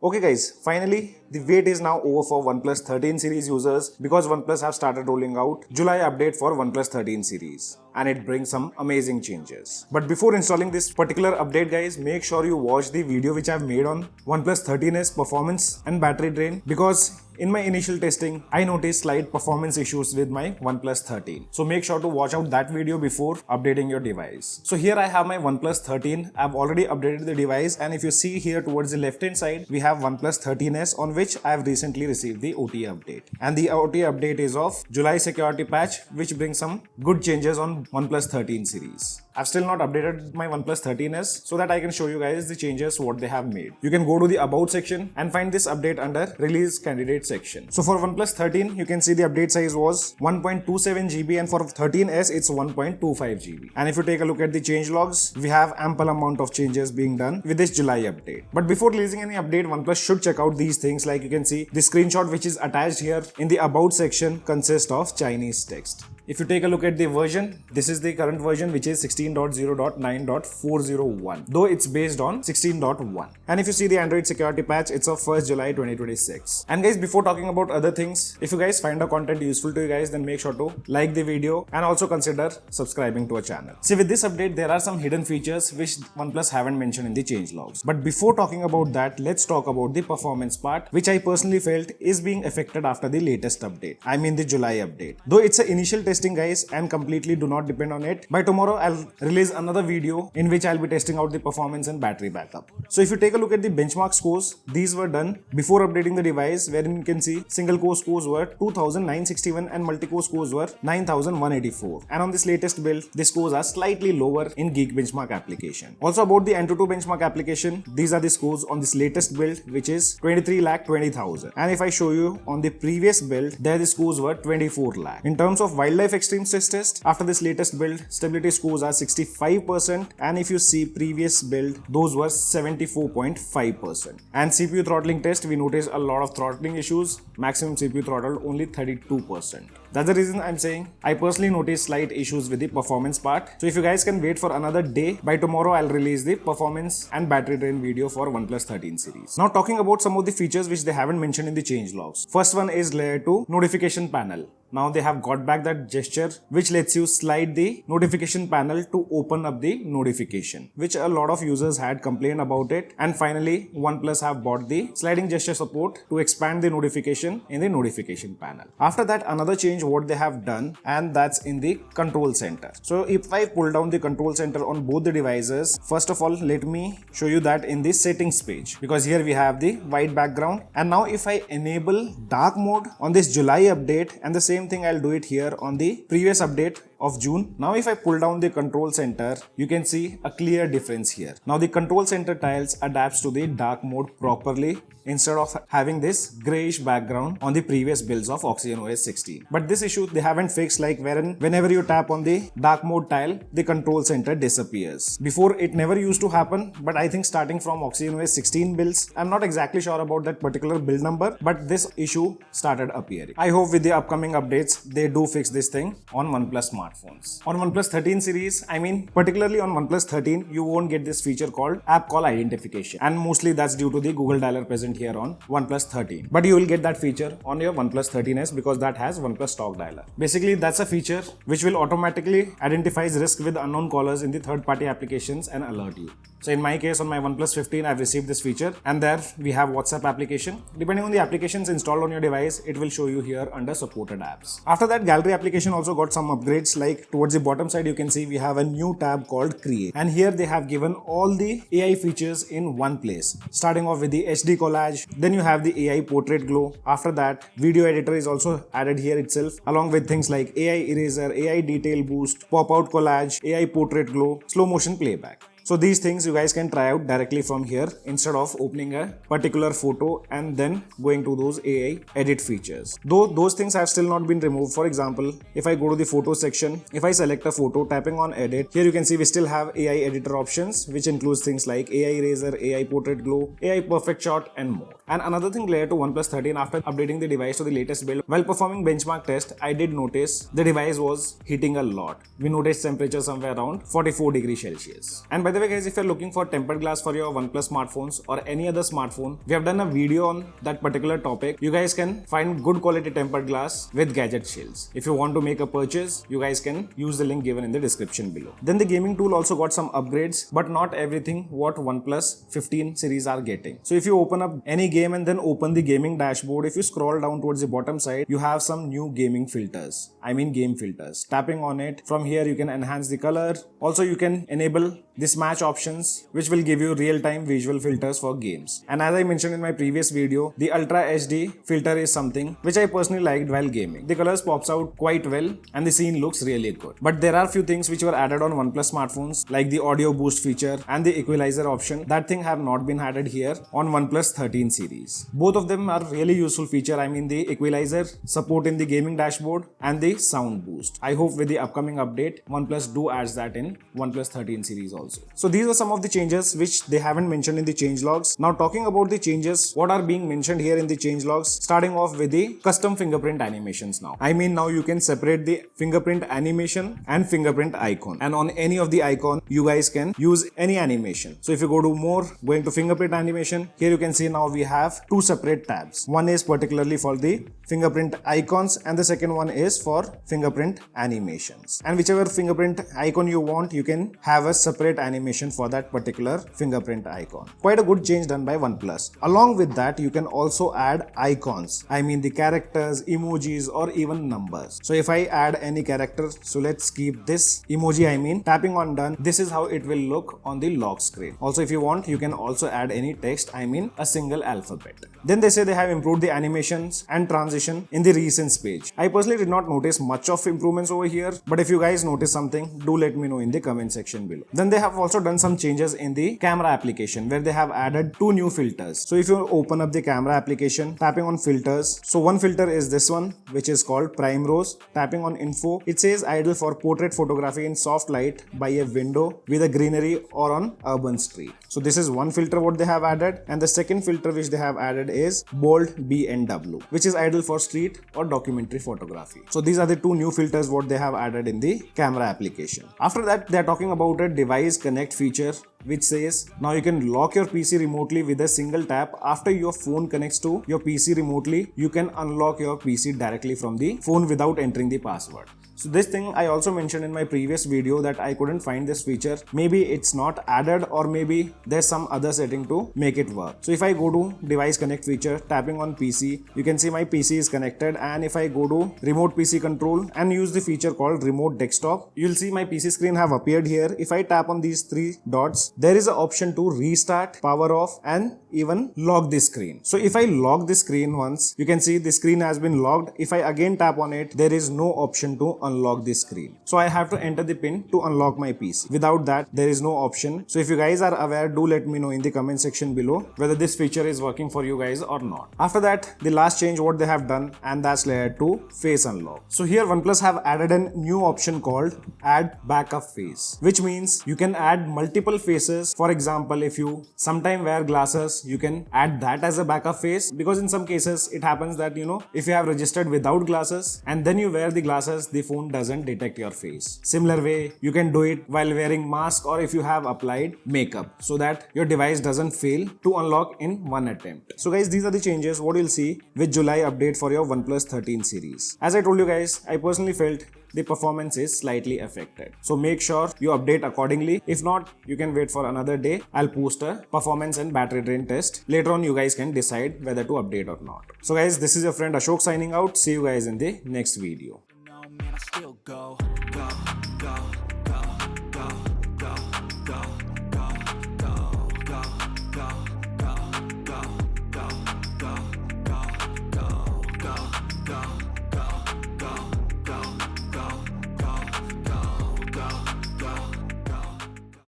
Okay guys, finally the wait is now over for OnePlus 13 series users because OnePlus have started rolling out July update for OnePlus 13 series and it brings some amazing changes. But before installing this particular update guys, make sure you watch the video which I've made on OnePlus 13s performance and battery drain because in my initial testing, I noticed slight performance issues with my OnePlus 13. So make sure to watch out that video before updating your device. So here I have my OnePlus 13. I've already updated the device and if you see here towards the left hand side, we have OnePlus 13s on which I have recently received the OTA update. And the OTA update is of July security patch which brings some good changes on OnePlus 13 series. I've still not updated my OnePlus 13s so that I can show you guys the changes what they have made. You can go to the about section and find this update under release candidate section. So for OnePlus 13, you can see the update size was 1.27 GB and for 13s it's 1.25 GB. And if you take a look at the change logs, we have ample amount of changes being done with this July update. But before releasing any update, OnePlus should check out these things. Like you can see the screenshot which is attached here in the about section consists of Chinese text. If you take a look at the version, this is the current version which is 16.0.9.401, though it's based on 16.1. And if you see the Android security patch, it's of 1st July 2026. And guys, before talking about other things, if you guys find the content useful to you guys, then make sure to like the video and also consider subscribing to our channel. See, with this update, there are some hidden features which OnePlus haven't mentioned in the change logs. But before talking about that, let's talk about the performance part, which I personally felt is being affected after the latest update. I mean the July update. Though it's an initial testing guys and completely do not depend on it. By tomorrow I'll release another video in which I'll be testing out the performance and battery backup. So if you take a look at the benchmark scores, these were done before updating the device, wherein you can see single core scores were 2961 and multi-core scores were 9184. And on this latest build, the scores are slightly lower in Geekbenchmark application. Also about the Antutu benchmark application, these are the scores on this latest build which is 23,20,000. And if I show you on the previous build, there the scores were 24 lakh. In terms of wildlife extreme stress test, after this latest build, stability scores are 65% and if you see previous build, those were 74.5%. And CPU throttling test, we noticed a lot of throttling issues, maximum CPU throttled only 32%. That's the reason I'm saying I personally noticed slight issues with the performance part. So if you guys can wait for another day, by tomorrow I'll release the performance and battery drain video for OnePlus 13 series. Now talking about some of the features which they haven't mentioned in the change logs. First one is layer 2 notification panel. Now they have got back that gesture which lets you slide the notification panel to open up the notification, which a lot of users had complained about it. And finally, OnePlus have bought the sliding gesture support to expand the notification in the notification panel. After that, another change what they have done, and that's in the control center. So if I pull down the control center on both the devices, first of all, let me show you that in the settings page, because here we have the white background. And now if I enable dark mode on this July update, and the same thing I'll do it here on the previous update of June. Now if I pull down the control center, you can see a clear difference here. Now the control center tiles adapts to the dark mode properly instead of having this grayish background on the previous builds of OxygenOS 16. But this issue they haven't fixed, like whenever you tap on the dark mode tile, the control center disappears. Before it never used to happen, but I think starting from OxygenOS 16 builds, I'm not exactly sure about that particular build number, but this issue started appearing. I hope with the upcoming updates, they do fix this thing on OnePlus smartphones. On OnePlus 13 series, I mean particularly on OnePlus 13, you won't get this feature called app call identification, and mostly that's due to the Google dialer present here on OnePlus 13. But you will get that feature on your OnePlus 13s because that has OnePlus stock dialer. Basically, that's a feature which will automatically identifies risk with unknown callers in the third-party applications and alert you. So in my case, on my OnePlus 15, I've received this feature, and there we have WhatsApp application. Depending on the applications installed on your device, it will show you here under supported apps. After that, gallery application also got some upgrades. Like towards the bottom side, you can see we have a new tab called Create, and here they have given all the AI features in one place. Starting off with the HD collage, then you have the AI portrait glow. After that, video editor is also added here itself, along with things like AI eraser, AI detail boost, pop-out collage, AI portrait glow, slow motion playback. So these things you guys can try out directly from here instead of opening a particular photo and then going to those AI edit features. Though those things have still not been removed. For example, if I go to the photo section, if I select a photo, tapping on edit, here you can see we still have AI editor options, which includes things like AI eraser, AI portrait glow, AI perfect shot and more. And another thing related to OnePlus 13, after updating the device to the latest build, while performing benchmark test, I did notice the device was heating a lot. We noticed temperature somewhere around 44 degrees Celsius. And by the the way guys, if you're looking for tempered glass for your OnePlus smartphones or any other smartphone, we have done a video on that particular topic. You guys can find good quality tempered glass with gadget shields. If you want to make a purchase, you guys can use the link given in the description below. Then the gaming tool also got some upgrades, but not everything what OnePlus 15 series are getting. So if you open up any game and then open the gaming dashboard, if you scroll down towards the bottom side, you have some new gaming filters. I mean game filters. Tapping on it, from here you can enhance the color. Also you can enable this match options, which will give you real-time visual filters for games. And as I mentioned in my previous video, the Ultra HD filter is something which I personally liked while gaming. The colors pops out quite well and the scene looks really good. But there are few things which were added on OnePlus smartphones, like the audio boost feature and the equalizer option. That thing have not been added here on OnePlus 13 series. Both of them are really useful feature. I mean the equalizer support in the gaming dashboard and the sound boost. I hope with the upcoming update, OnePlus do adds that in OnePlus 13 series also. So these are some of the changes which they haven't mentioned in the changelogs. Now talking about the changes, what are being mentioned here in the changelogs, starting off with the custom fingerprint animations now. I mean now you can separate the fingerprint animation and fingerprint icon. And on any of the icon, you guys can use any animation. So if you go to more, going to fingerprint animation, here you can see now we have two separate tabs. One is particularly for the fingerprint icons and the second one is for fingerprint animations. And whichever fingerprint icon you want, you can have a separate animation for that particular fingerprint icon. Quite a good change done by OnePlus. Along with that, you can also add icons. I mean the characters, emojis or even numbers. So if I add any character, so let's keep this emoji, I mean tapping on done, this is how it will look on the lock screen. Also if you want, you can also add any text, I mean a single alphabet. Then they say they have improved the animations and transition in the recents page. I personally did not notice much of improvements over here, but if you guys notice something, do let me know in the comment section below. Then they have also done some changes in the camera application where they have added two new filters. So if you open up the camera application, tapping on filters, so one filter is this one which is called prime rose. Tapping on info, it says ideal for portrait photography in soft light by a window with a greenery or on urban street. So this is one filter what they have added, and the second filter which they have added is bold BNW, which is ideal for street or documentary photography. So these are the two new filters what they have added in the camera application. After that, they are talking about a device connect feature which says now you can lock your PC remotely with a single tap. After your phone connects to your PC remotely, you can unlock your PC directly from the phone without entering the password. So this thing I also mentioned in my previous video that I couldn't find this feature. Maybe it's not added or maybe there's some other setting to make it work. So if I go to device connect feature, tapping on PC, you can see my PC is connected, and if I go to remote PC control and use the feature called remote desktop, you'll see my PC screen have appeared here. If I tap on these three dots, there is an option to restart, power off and even lock the screen. So if I lock the screen once, you can see the screen has been locked. If I again tap on it, there is no option to unlock the screen. So I have to enter the pin to unlock my PC. Without that, there is no option. So if you guys are aware, do let me know in the comment section below whether this feature is working for you guys or not. After that, the last change what they have done, and that's related to face unlock. So here OnePlus have added a new option called add backup face, which means you can add multiple faces. For example, if you sometime wear glasses, you can add that as a backup face, because in some cases it happens that if you have registered without glasses and then you wear the glasses, the phone doesn't detect your face. Similar way, you can do it while wearing mask or if you have applied makeup, so that your device doesn't fail to unlock in one attempt. So guys, these are the changes what you'll see with July update for your OnePlus 13 series. As I told you guys, I personally felt the performance is slightly affected. So make sure you update accordingly. If not, you can wait for another day. I'll post a performance and battery drain test. Later on, you guys can decide whether to update or not. So guys, this is your friend Ashok signing out. See you guys in the next video.